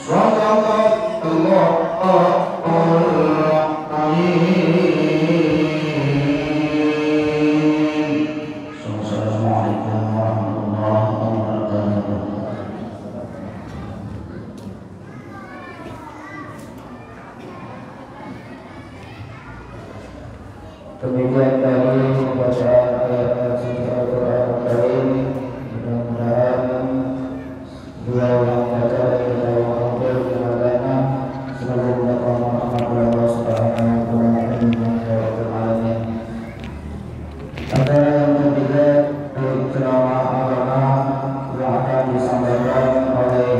Demikian tadi pembacaan ayat suci Al-Quran Karim. Mudah-mudahan beliau yang baca dan kita yang mengambil kepadanya selalu mendapat rahmat dari Allah Subhanahu wa Ta'ala. Ada yang ketiga dari ceramah agama yang akan disampaikan oleh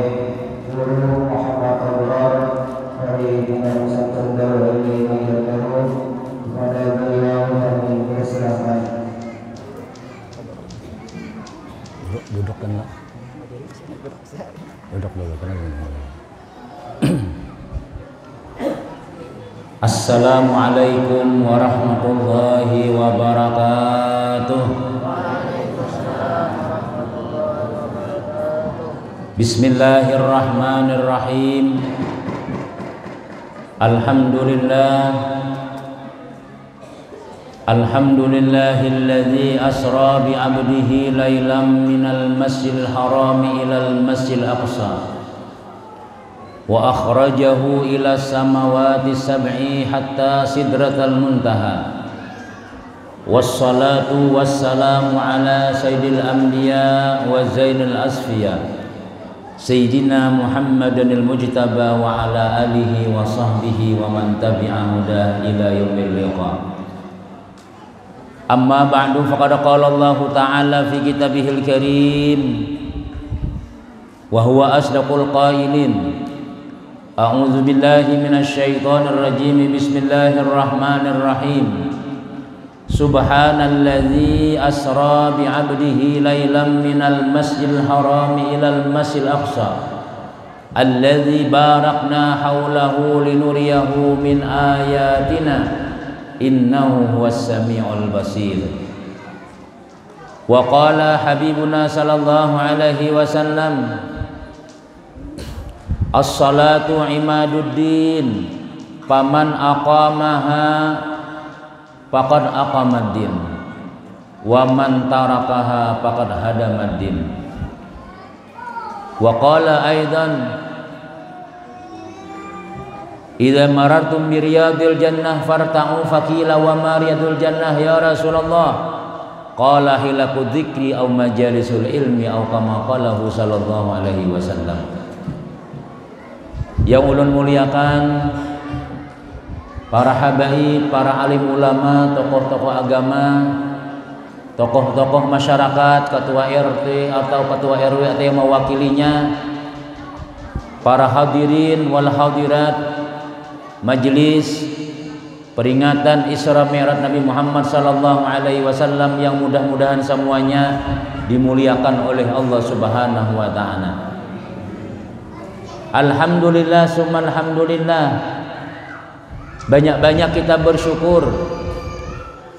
Guru Muhammad Abdullah dari Bina Nusa Tenggara ini kepada beliau kami persilahkan. Duduk kan nak? Duduk dulu kan. Assalamualaikum warahmatullahi wabarakatuh. Bismillahirrahmanirrahim. Alhamdulillahilladzi asra bi 'abdihi lailan minal masjidil haram ilal masjidil aqsa wa akhrajahu ila samawati sab'i hatta sidratal muntaha. Wassalatu wassalamu ala sayyidil anbiya wa zainil asfiya sayyidina Muhammadanil mujtaba wa ala alihi wa sahbihi wa man tabi'a huda ila yaumil liqa. Amma ba'du, faqad qala Allah ta'ala fi kitabihil karim wa huwa asdaqul qailin. A'udzu billahi minasy syaithanir rajim. Bismillahirrahmanirrahim. Subhanalladzi asra bi 'abdihi lailan minal masjidil haram ilal masjidil aqsa alladzi barakna haulahu linuriyahu min ayatina innahu huwas samiul basir. Wa qala habibuna sallallahu alaihi wasallam, as-salatu imaduddin faman aqamaha faqad aqamaddin wa man tarakaha faqad hadamaddin. Wa qala aidan, idza marartum bi riyadil jannah farta'u faqila wa ma riyadul jannah ya Rasulullah? Qala hilaku dzikri aw majalisul ilmi aw kama qalahu sallallahu alaihi wasallam. Yang ulun muliakan para habaib, para alim ulama, tokoh-tokoh agama, tokoh-tokoh masyarakat, ketua RT atau ketua RW atau yang mewakilinya, para hadirin wal hadirat majelis peringatan Isra Mi'raj Nabi Muhammad sallallahu alaihi wasallam yang mudah-mudahan semuanya dimuliakan oleh Allah Subhanahu wa taala. Alhamdulillah summa alhamdulillah. Banyak-banyak kita bersyukur,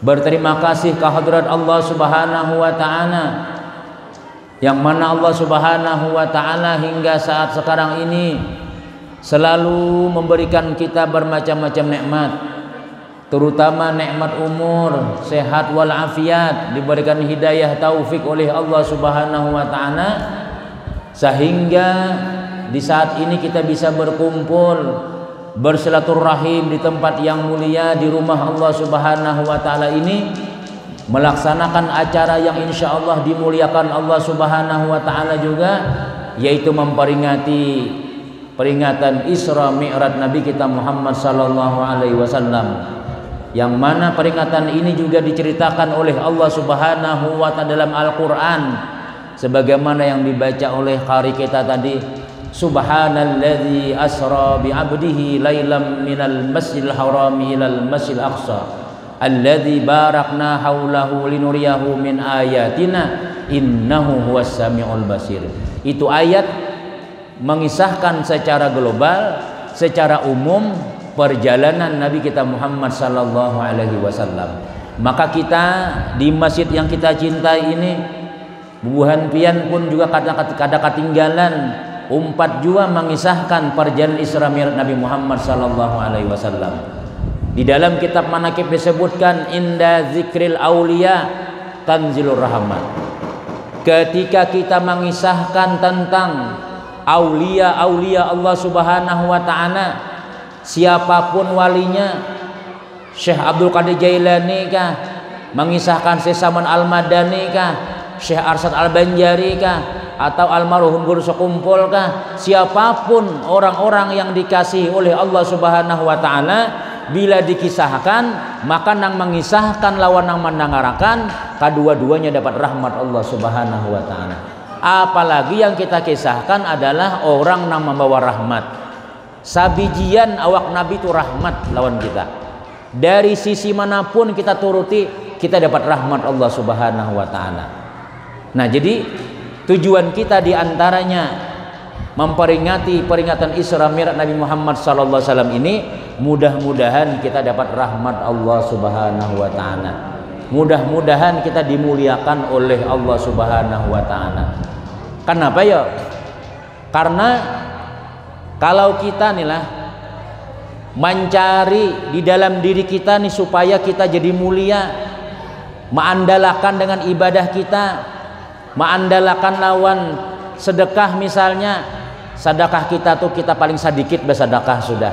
berterima kasih kehadirat Allah Subhanahu wa taala, yang mana Allah Subhanahu wa taala hingga saat sekarang ini selalu memberikan kita bermacam-macam nikmat, terutama nikmat umur, sehat wal afiat, diberikan hidayah taufik oleh Allah Subhanahu wa taala, sehingga di saat ini kita bisa berkumpul bersilaturahim di tempat yang mulia, di rumah Allah Subhanahu wa taala ini, melaksanakan acara yang insya Allah dimuliakan Allah Subhanahu wa taala juga, yaitu memperingati peringatan Isra Mi'raj Nabi kita Muhammad sallallahu alaihi wasallam, yang mana peringatan ini juga diceritakan oleh Allah Subhanahu wa taala dalam Al-Qur'an sebagaimana yang dibaca oleh qari kita tadi. Subhanalladzi asra bi 'abdihi lailan minal masjidil haram ilal masjidil aqsa alladzi barakna haulahu linuriyahu min ayatina innahu huwas samiul basir. Itu ayat mengisahkan secara global, secara umum perjalanan Nabi kita Muhammad sallallahu alaihi wasallam. Maka kita di masjid yang kita cintai ini, bubuhan pian pun juga kadang ketinggalan 4 jua mengisahkan perjalanan Isra Mi'raj Nabi Muhammad sallallahu alaihi wasallam. Di dalam kitab manaqib disebutkan inda zikril auliya tanzilur rahmat. Ketika kita mengisahkan tentang aulia-aulia Allah Subhanahu wa taala, siapapun walinya, Syekh Abdul Qadir Jailani kah, mengisahkan Syekh Saman Al-Madani kah, Syekh Arsyad Al-Banjari kah, atau almarhum Guru Sekumpul kah, siapapun orang-orang yang dikasihi oleh Allah Subhanahu wa taala, bila dikisahkan maka nang mengisahkan lawan nang mendengarkan kedua-duanya dapat rahmat Allah Subhanahu wa taala. Apalagi yang kita kisahkan adalah orang nang membawa rahmat. Sabijian awak Nabi itu rahmat lawan kita. Dari sisi manapun kita turuti, kita dapat rahmat Allah Subhanahu wa taala. Nah, jadi tujuan kita diantaranya memperingati peringatan Isra Mi'raj Nabi Muhammad sallallahu alaihi wasallam ini, mudah-mudahan kita dapat rahmat Allah Subhanahu wa taala. Mudah-mudahan kita dimuliakan oleh Allah Subhanahu wa taala. Kenapa ya? Karena kalau kita nih lah mencari di dalam diri kita nih supaya kita jadi mulia, mengandalkan dengan ibadah kita, mengandalkan lawan sedekah misalnya, sedekah kita tuh kita paling sedikit bersedekah sudah.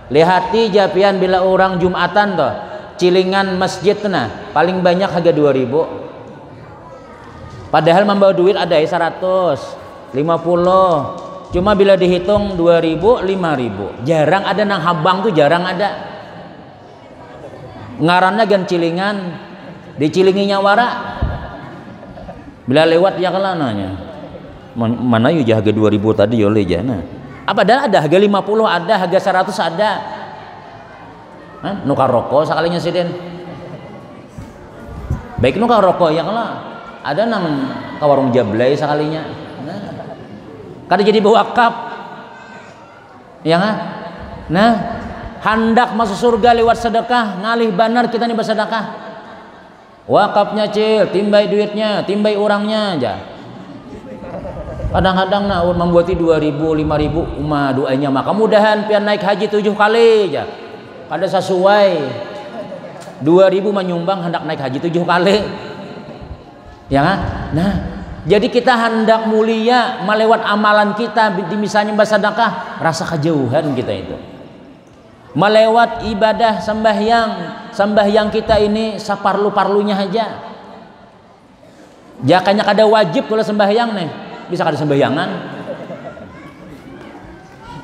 Lihati japian bila orang Jumatan tuh cilingan masjid nah paling banyak harga 2.000. Padahal membawa duit ada 150. Cuma bila dihitung 2.000, 5.000. Jarang ada nang habang tuh, jarang ada. Ngarannya gan cilingan, dicilinginya wara. Bila lewat ya kelananya. Mana yuk harga 2.000 tadi oleh jana. Apa ada harga 50 ada, harga 100 ada. Nukar rokok sekalinya siden. Baik nukar rokok ya kalau ada nang ke warung jablay sekalinya. Kada jadi bawa wakaf. Ya kan? Nah, hendak masuk surga lewat sedekah, ngalih banar kita nih bersedekah. Wakafnya cil, timbai duitnya, timbai orangnya aja. Kadang-kadang nah membuati 2.000, 5.000 umah doanya maka mudahan pian naik haji 7 kali aja. Kada sesuai 2.000 menyumbang hendak naik haji 7 kali. Ya kan? Nah, jadi kita hendak mulia melewat amalan kita, misalnya bersedekah, rasa kejauhan kita itu. Melewat ibadah sembahyang kita ini separlu-parlunya aja. Jakanya kada wajib kalau sembahyang nih, bisa kada sembahyangan.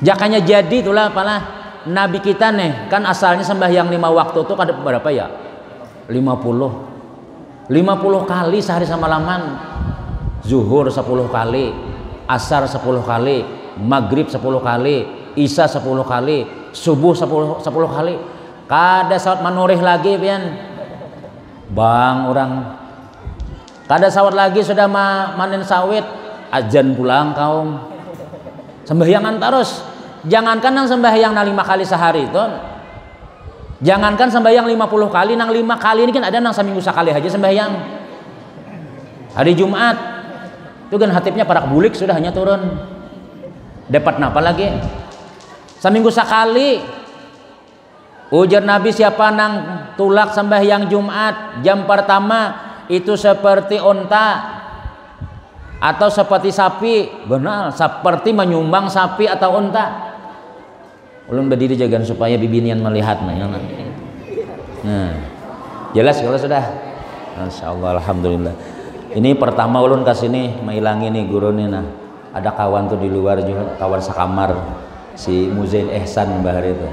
Jakanya jadi itulah apalah Nabi kita nih, kan asalnya sembahyang 5 waktu tuh kada berapa ya? 50 kali sehari semalaman. Zuhur 10 kali, asar 10 kali, maghrib 10 kali, isya 10 kali, subuh 10 kali. Kada sawat manurih lagi pian. Bang orang. Kada sawat lagi sudah manen sawit, azan pulang kaum. Sembahyangan terus. Jangankan nang sembahyang nang 5 kali sehari itu. Jangankan sembahyang 50 kali, nang 5 kali ini kan ada nang seminggu sekali aja sembahyang. Hari Jumat itu kan hatibnya parak bulik sudah hanya turun. Dapat napa lagi? Seminggu sekali. Ujar Nabi siapa nang tulak sembahyang Jumat jam pertama itu seperti onta atau seperti sapi. Benar, seperti menyumbang sapi atau onta. Ulun berdiri jagaan supaya bibinian melihat nah. Jelas kalau sudah. Insyaallah alhamdulillah. Ini pertama ulun kasini mailangi nih guru nih nah. Ada kawan tuh di luar juga, kawan sekamar si Muzain Ihsan bahar itu.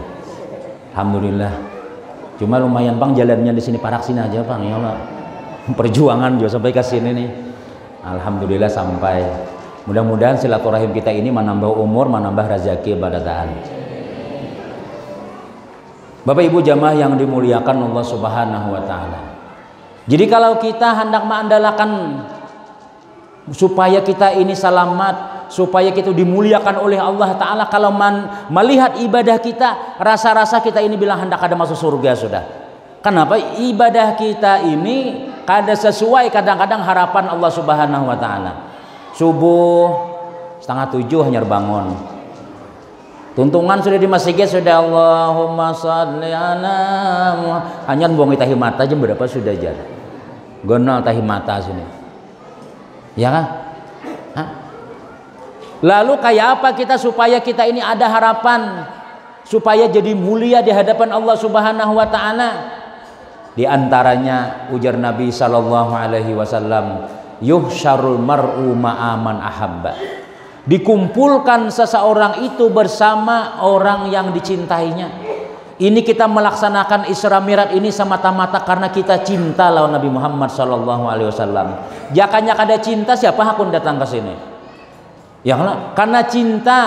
Alhamdulillah. Cuma lumayan Bang jalannya di sini parak sini aja Bang ya Allah. Perjuangan juga sampai ke sini nih. Alhamdulillah sampai. Mudah-mudahan silaturahim kita ini menambah umur, menambah rezeki barataan. Bapak Ibu jamaah yang dimuliakan Allah Subhanahu wa taala. Jadi kalau kita hendak mengandalkan supaya kita ini selamat, supaya kita dimuliakan oleh Allah taala, kalau melihat ibadah kita, rasa-rasa kita ini bilang hendak ada masuk surga sudah. Kenapa? Ibadah kita ini kada sesuai kadang-kadang harapan Allah Subhanahu wa taala. Subuh 6:30 hanya bangun. Tuntungan sudah di masjid sudah Allahumma sholli ala Muhammad. Hanya buang tahi mata aja berapa sudah jar. Gonal tahi mata sini. Ya kan? Hah? Lalu kayak apa kita supaya kita ini ada harapan supaya jadi mulia di hadapan Allah Subhanahu wa taala? Di antaranya ujar Nabi sallallahu alaihi wasallam, yuhsyarul mar'u ma'aman ahabba. Dikumpulkan seseorang itu bersama orang yang dicintainya. Ini kita melaksanakan Isra Mi'raj ini semata-mata karena kita cinta lawan Nabi Muhammad sallallahu alaihi wasallam. Jakanya kada cinta siapa hakun datang ke sini? Ya karena cinta,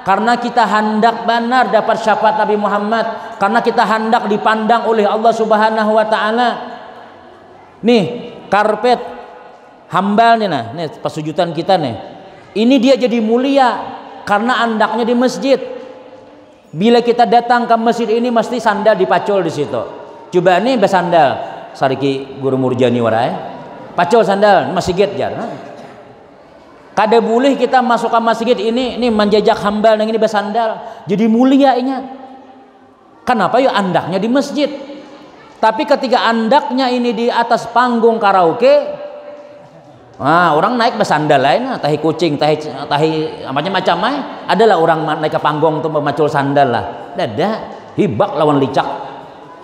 karena kita hendak benar dapat syafaat Nabi Muhammad, karena kita hendak dipandang oleh Allah Subhanahu wa taala. Nih, karpet hambal nih nah, nih pesujudan kita nih. Ini dia jadi mulia karena andaknya di masjid. Bila kita datang ke masjid ini mesti sandal dipacul di situ. Coba nih bersandal, sariki guru murjani warai. Pacul sandal masjid jar. Kada boleh kita masuk ke masjid ini menjajak hambal yang ini bersandal. Jadi mulia inya. Kenapa ya andaknya di masjid? Tapi ketika andaknya ini di atas panggung karaoke, orang naik bersandal lain, tahi kucing, tahi macam-macam adalah orang naik ke panggung untuk memacul sandal lah. Dada hibak lawan licak,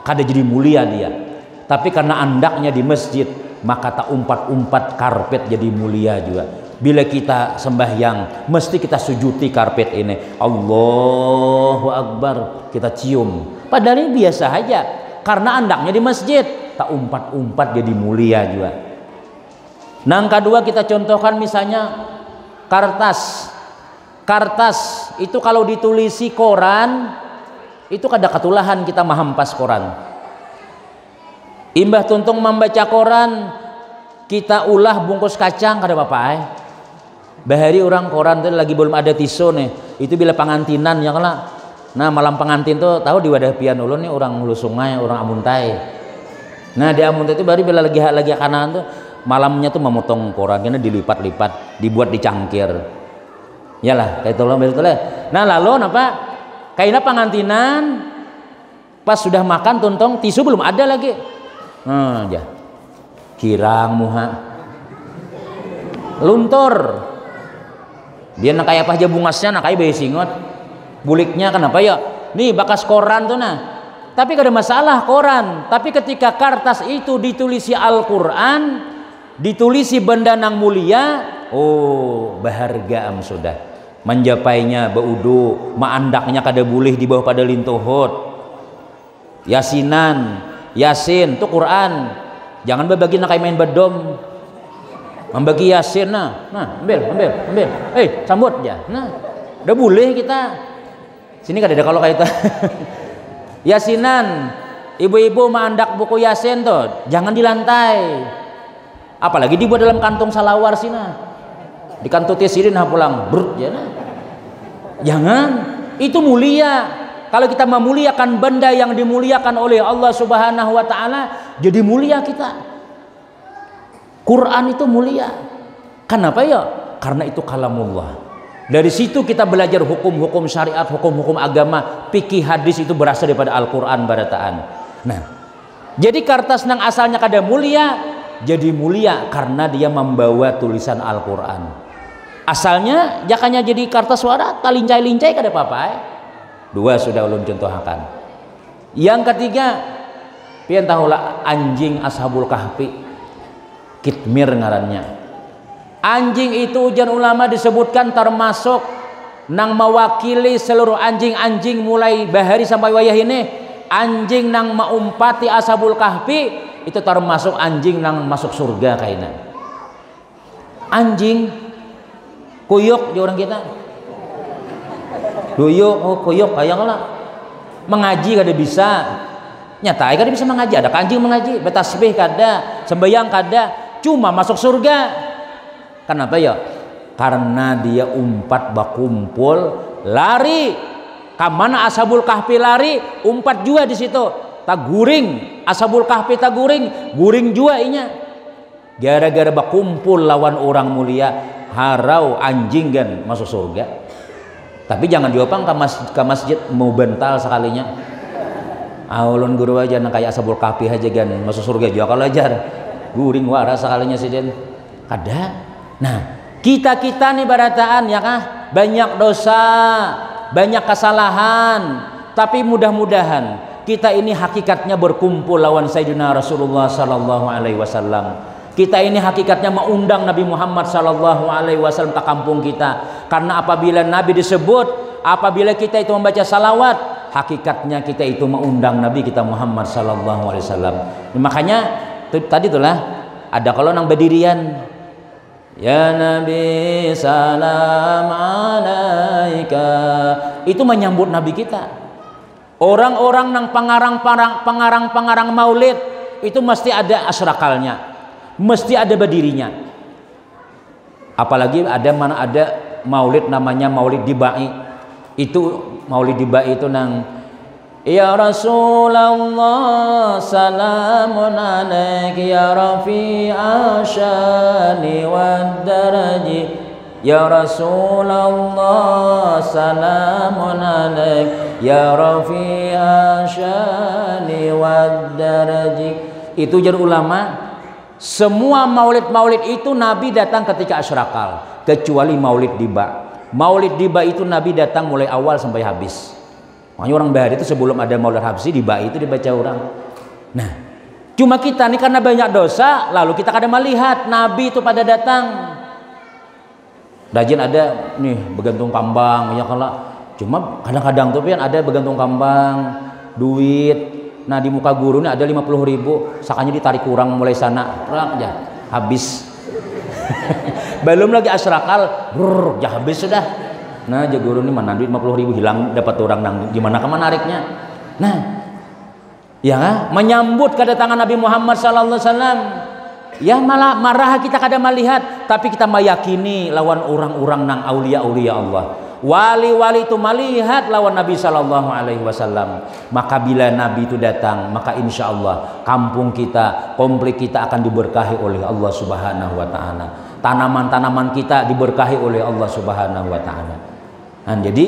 kada jadi mulia dia. Tapi karena andaknya di masjid, maka tak umpat-umpat karpet jadi mulia juga. Bila kita sembahyang, mesti kita sujuti karpet ini. Allahu Akbar, kita cium. Padahal ini biasa aja, karena andaknya di masjid, tak umpat-umpat jadi mulia juga. Nah, yang kedua kita contohkan misalnya kertas. Kertas itu kalau ditulisi koran, itu kada ketulahan kita mahampas koran. Imbah tuntung membaca koran, kita ulah bungkus kacang kada apa-apa. Bahari orang koran itu lagi belum ada tisu nih. Itu bila pengantinan ya kala. Nah, malam pengantin tuh tahu di wadah pian ulun nih orang hulu sungai, orang Amuntai. Nah, di Amuntai itu baru bila lagi kanan tuh malamnya tuh memotong koran karena dilipat-lipat, dibuat dicangkir. Yalah, kayak tolong betul lah. Nah, lalu napa? Kayaknya pengantinan pas sudah makan tuntong tisu belum ada lagi. Ya. Kirang muha. Luntur. Dia nak kayak apa aja bungasnya, nak kayak bayi singot. Buliknya kenapa ya? Nih bakas koran tuh nah. Tapi gak ada masalah koran. Tapi ketika kertas itu ditulisi Al-Quran, ditulisi benda nang mulia, baharga am sudah. Menjapainya baudu, maandaknya kada boleh di bawah pada lintuhut. Yasinan, Yasin itu Quran. Jangan berbagi nak kayak main bedom. Membagi Yasin nah ambil sambut ya. Nah udah boleh kita sini kada ada kalau kayak itu. Yasinan, ibu-ibu mandak buku Yasin tuh jangan di lantai, apalagi dibuat dalam kantong salawar sih nah, dikantuti sini nah pulang brut ya nah. Jangan, itu mulia. Kalau kita memuliakan benda yang dimuliakan oleh Allah Subhanahu wa taala, jadi mulia kita. Quran itu mulia. Kenapa ya? Karena itu kalamullah. Dari situ kita belajar hukum-hukum syariat, hukum-hukum agama, fikih hadis itu berasal daripada Al-Quran barataan. Nah, jadi kertas nang asalnya kada mulia, jadi mulia karena dia membawa tulisan Al-Quran. Asalnya jakanya jadi kertas suara, talincai-lincai kada apa-apa. Dua sudah ulun contohkan. Yang ketiga, pian tahulah anjing Ashabul Kahfi. Kitmir ngarannya. Anjing itu ujian ulama disebutkan termasuk nang mewakili seluruh anjing-anjing mulai bahari sampai wayah ini. Anjing nang maumpati Ashabul Kahfi itu termasuk anjing nang masuk surga kainan. Anjing kuyuk di orang kita. Kuyuk, kuyuk kayak lah. Mengaji kada bisa. Nyata kada bisa mengaji. Ada anjing mengaji, bertasbih kada, sembahyang kada. Cuma masuk surga. Kenapa ya? Karena dia umpat bakumpul lari. Kamana Ashabul Kahfi lari, umpat juga di situ. Taguring, Ashabul Kahfi taguring, guring juga inya. Gara-gara bakumpul lawan orang mulia, harau anjing kan masuk surga. Tapi jangan diopang ke masjid mau bental sekalinya. Ulun guru aja nang kayak ashabul kahfi aja kan masuk surga juga kalau ajar. Guring waras sekalinya sih den. Kada. Nah, kita nih barataan ya kah? Banyak dosa, banyak kesalahan, tapi mudah-mudahan kita ini hakikatnya berkumpul lawan Sayyidina Rasulullah sallallahu alaihi wasallam. Kita ini hakikatnya mengundang Nabi Muhammad sallallahu alaihi wasallam ke kampung kita. Karena apabila Nabi disebut, apabila kita itu membaca salawat, hakikatnya kita itu mengundang Nabi kita Muhammad sallallahu alaihi wasallam. Makanya tadi itulah ada kalau nang berdirian, ya Nabi salam alaika, itu menyambut Nabi kita. Orang-orang nang pengarang maulid itu mesti ada asrakalnya, mesti ada berdirinya. Apalagi ada maulid namanya maulid dibai. Itu maulid dibai itu nang ya Rasulullah salamun alaik ya rafi'a syani wad daraji. Ya Rasulullah salamun alaik ya rafi'a syani wad daraji. Itu jar ulama, semua maulid-maulid itu Nabi datang ketika asyrakal, kecuali maulid diba. Maulid diba itu Nabi datang mulai awal sampai habis. Makanya orang Bahari itu sebelum ada maulid habsi diba itu dibaca orang. Nah, cuma kita nih karena banyak dosa, lalu kita kadang melihat Nabi itu pada datang. Rajin ada nih bergantung kambang banyak kalau. Cuma kadang-kadang tuh ada bergantung kambang, duit. Nah di muka guru ini ada 50.000, sakanya ditarik kurang mulai sana, ya habis. Belum lagi asyrakal, ya habis sudah. Nah guru ini mana duit 50.000 hilang dapat orang nang gimana kemana nariknya. Nah ya menyambut kedatangan Nabi Muhammad sallallahu alaihi wasallam. Ya malah marah kita kadang melihat, tapi kita meyakini lawan orang-orang nang aulia-aulia Allah. Wali-wali itu melihat lawan Nabi sallallahu alaihi wasallam. Maka bila Nabi itu datang, maka insya Allah kampung kita, komplek kita akan diberkahi oleh Allah Subhanahu wa taala. Tanaman-tanaman kita diberkahi oleh Allah Subhanahu wa taala. Nah, jadi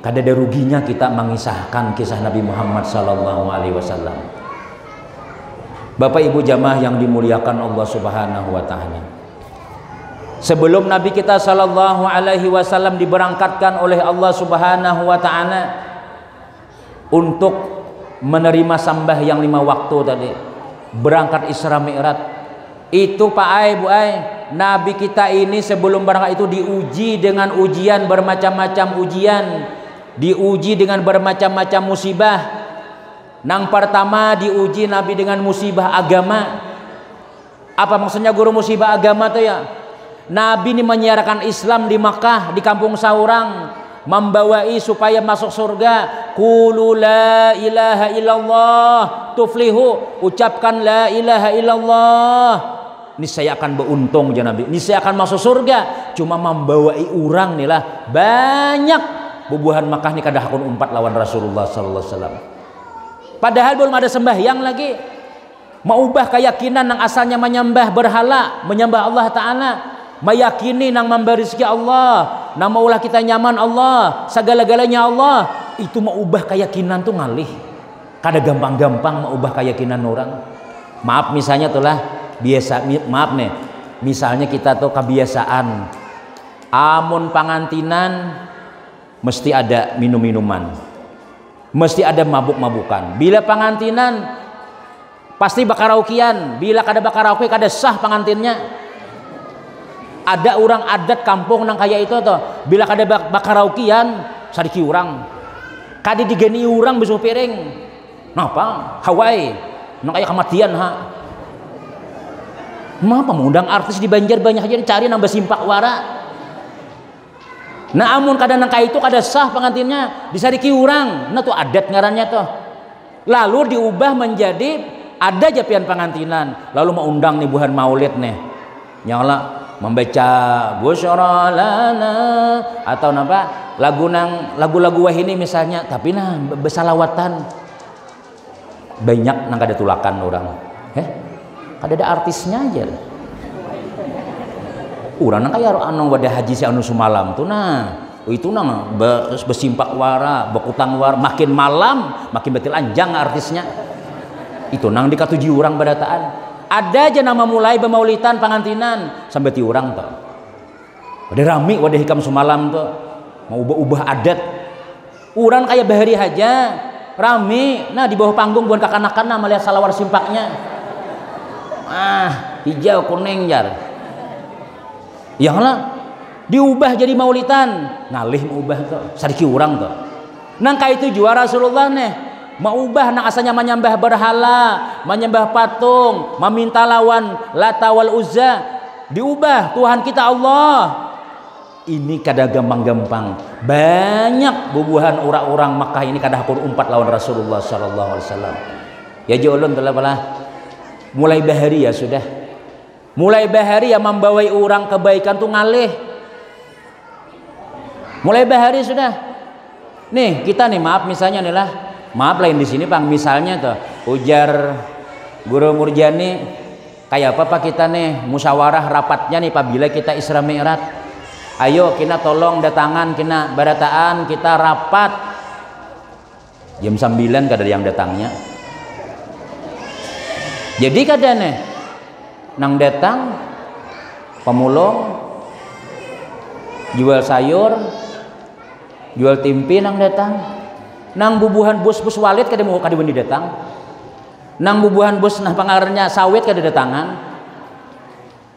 kada ada ruginya kita mengisahkan kisah Nabi Muhammad sallallahu alaihi wasallam. Bapak Ibu jamaah yang dimuliakan Allah Subhanahu wa taala. Sebelum Nabi kita sallallahu alaihi wasallam diberangkatkan oleh Allah Subhanahu wa taala untuk menerima sembah yang 5 waktu tadi, berangkat Isra Mi'raj. Itu Pak Ai, Bu Ai, Nabi kita ini sebelum berangkat itu diuji dengan ujian bermacam-macam ujian, diuji dengan bermacam-macam musibah. Nang pertama diuji Nabi dengan musibah agama. Apa maksudnya guru musibah agama tuh ya? Nabi ini menyiarkan Islam di Makkah, di kampung Saurang, membawai supaya masuk surga. Qulu la ilaha illallah tuflihu, ucapkan la ilaha illallah, niscaya akan beruntung ya Nabi, niscaya akan masuk surga. Cuma membawai orang nih lah banyak bubuhan Makkah nih kada hakun umpat lawan Rasulullah sallallahu alaihi wasallam. Padahal belum ada sembahyang lagi. Mau ubah keyakinan yang asalnya menyembah berhala, menyembah Allah Ta'ala, meyakini nang memberi rezeki Allah, nang maulah kita nyaman Allah, segala-galanya Allah. Itu mau ubah keyakinan tuh ngalih. Kada gampang-gampang mau ubah keyakinan orang. Maaf misalnya itulah biasa, maaf nih, misalnya kita tuh kebiasaan amun pangantinan mesti ada minum-minuman, mesti ada mabuk-mabukan. Bila pangantinan pasti bakaraukian, bila kada bakarauki kada sah pangantinnya. Ada orang adat kampung nang kaya itu tuh, bila kada bakaraukian sadiki orang, kada digeni orang besuh piring. Napa? Hawaii, nang kaya kematian ha. Mapa mengundang artis di Banjar banyak aja dicari nang besimpak wara. Nah amun kada nang kaya itu kada sah pangantinnya, disadiki orang. Nah tuh adat ngarannya tuh. Lalu diubah menjadi ada japian pangantinan, lalu mau undang nih buhan maulid nih, nyala membaca busyara lana atau napa lagu-lagu wahini misalnya, tapi nah besalawatan banyak nang kada tulakan orang, kada ada artisnya aja. urang kaya anu wadah haji si anu sumalam tuh nah itu nang besimpak wara bekutang wara makin malam makin betil anjang artisnya itu nang dikatuji urang badataan ada aja nama mulai bemaulitan pangantinan sampai ti urang tuh pada rami wadah hikam sumalam tuh mau ubah adat urang kayak bahari aja rami nah di bawah panggung bukan kakanakan melihat salawar simpaknya hijau kuning jar yang lah diubah jadi maulitan ngalih mau ubah tuh sadiki urang tuh nang itu juara Rasulullah nih mau ubah nang asalnya menyembah berhala menyembah patung meminta lawan Lata wal Uzza diubah Tuhan kita Allah ini kada gampang-gampang banyak bubuhan orang-orang Makkah ini kada hakun umpat lawan Rasulullah sallallahu alaihi wasallam ya jolon telah pala mulai bahari ya sudah mulai bahari ya membawai orang kebaikan tuh ngalih mulai bahari sudah nih kita nih maaf misalnya nih lah maaf lain di sini Bang misalnya tuh ujar Guru Murjani kayak apa Pak kita nih musyawarah rapatnya nih apabila kita Isra Mi'raj ayo kita tolong datangan kita barataan kita rapat jam 9 kada ada yang datangnya jadi kada nih nang datang pemulung jual sayur jual timpi nang datang nang bubuhan bus-bus walit kada mau kada bendi datang nang bubuhan bus nah pangarnya sawit kada datangan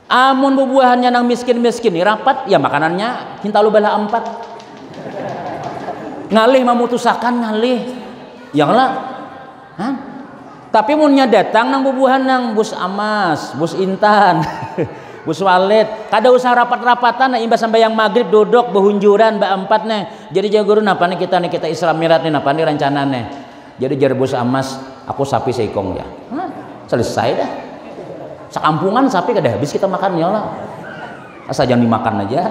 amun bubuhannya nang miskin-miskin ini rapat ya makanannya kinta lu bala 4 ngalih memutusakan ngalih yang lah tapi munnya datang nang bubuhan nang bus Amas bus Intan bus walit kada usah rapat-rapatan nah imbas sampai yang maghrib duduk behunjuran ba-4 nih jadi jago guru napa nih kita Isra Mi'raj nih napa nih rencana nih jadi jar bus Amas aku sapi seikong ya selesai dah sekampungan sapi kada habis kita makan ya lah asal jangan dimakan aja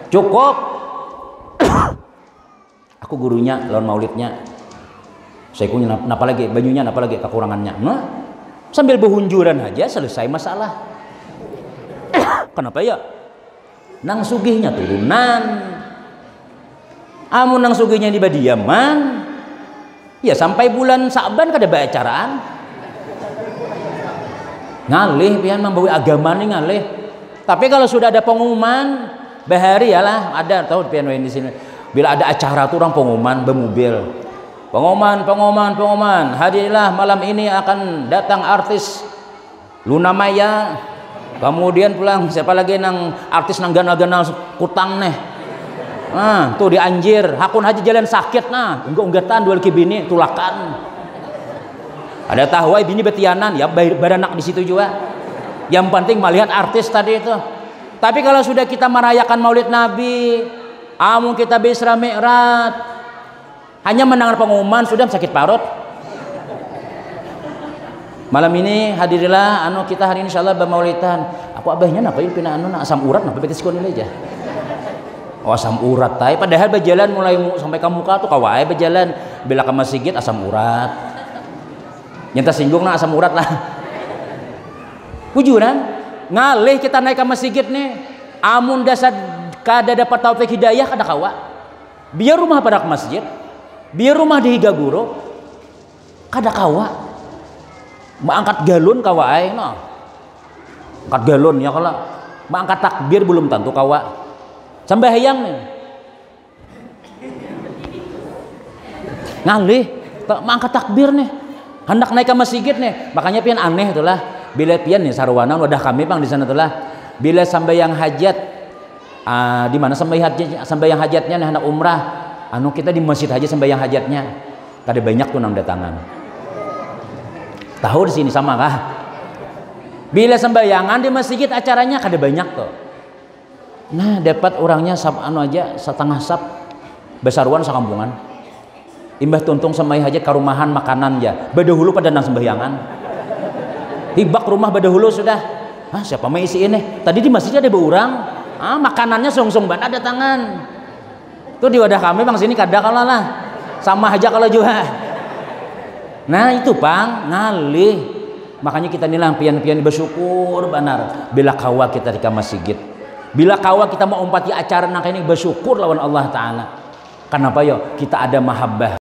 cukup aku gurunya lawan maulidnya seikongnya napa lagi bajunya napa lagi kekurangannya sambil berhunjuran aja selesai masalah kenapa ya nang sugihnya turunan amun nang sugihnya di badiaman ya sampai bulan Sa'ban kada baacaraan ngalih pian membawa agama nih ngalih tapi kalau sudah ada pengumuman bahari ya lah ada tahu pian di sini bila ada acara tuh orang pengumuman bermobil pengumuman hadirilah malam ini akan datang artis Luna Maya kemudian pulang siapa lagi nang artis nang ganal-ganal kutang nih tuh dianjir hakun haji jalan sakit nah unggah-unggatan dua bini tulakan ada tahwai bini betianan ya baranak di situ juga yang penting melihat artis tadi itu tapi kalau sudah kita merayakan maulid Nabi amun kita Isra Mi'raj hanya mendengar pengumuman sudah sakit parut malam ini hadirilah kita hari ini insyaallah bermaulidan aku abahnya napa ini pina asam urat napa betis kon aja asam urat tai padahal berjalan mulai sampai ke muka tuh kawai berjalan bila ke masjid asam urat nyata singgung asam urat lah wujudan ngalih kita naik ke masjid nih amun dasar kada dapat taufik hidayah kada kawa biar rumah pada ke masjid biar rumah dihiga guru kada kawa angkat galon kawa angkat galon ya kalau angkat takbir belum tentu kawa sambayang nih ngalih angkat takbir nih hendak naik ke masjid nih makanya pian aneh itulah bila pian nih sarwana wadah kami bang di sana itulah bila sambayang hajat di mana sambayang hajatnya nih hendak umrah kita di masjid aja sembahyang hajatnya kada banyak tuh nang datangan tahu di sini sama kah bila sembahyangan di masjid acaranya kada banyak tuh nah dapat orangnya aja setengah sap besaruan sakampungan imbah tuntung sembahyang hajat ke rumahan makanan ya badahulu pada nang sembahyangan hibak rumah badahulu sudah siapa mau isi ini tadi di masjid ada beurang makanannya song-song banget ada tangan tuh di wadah kami bang sini kada kalah lah sama aja kalau juga nah itu bang ngalih Makanya kita nilang pian-pian bersyukur benar bila kawa kita di masjid. Bila kawa kita mau umpati acara nang ini bersyukur lawan Allah taala. Kenapa yo? Kita ada mahabbah.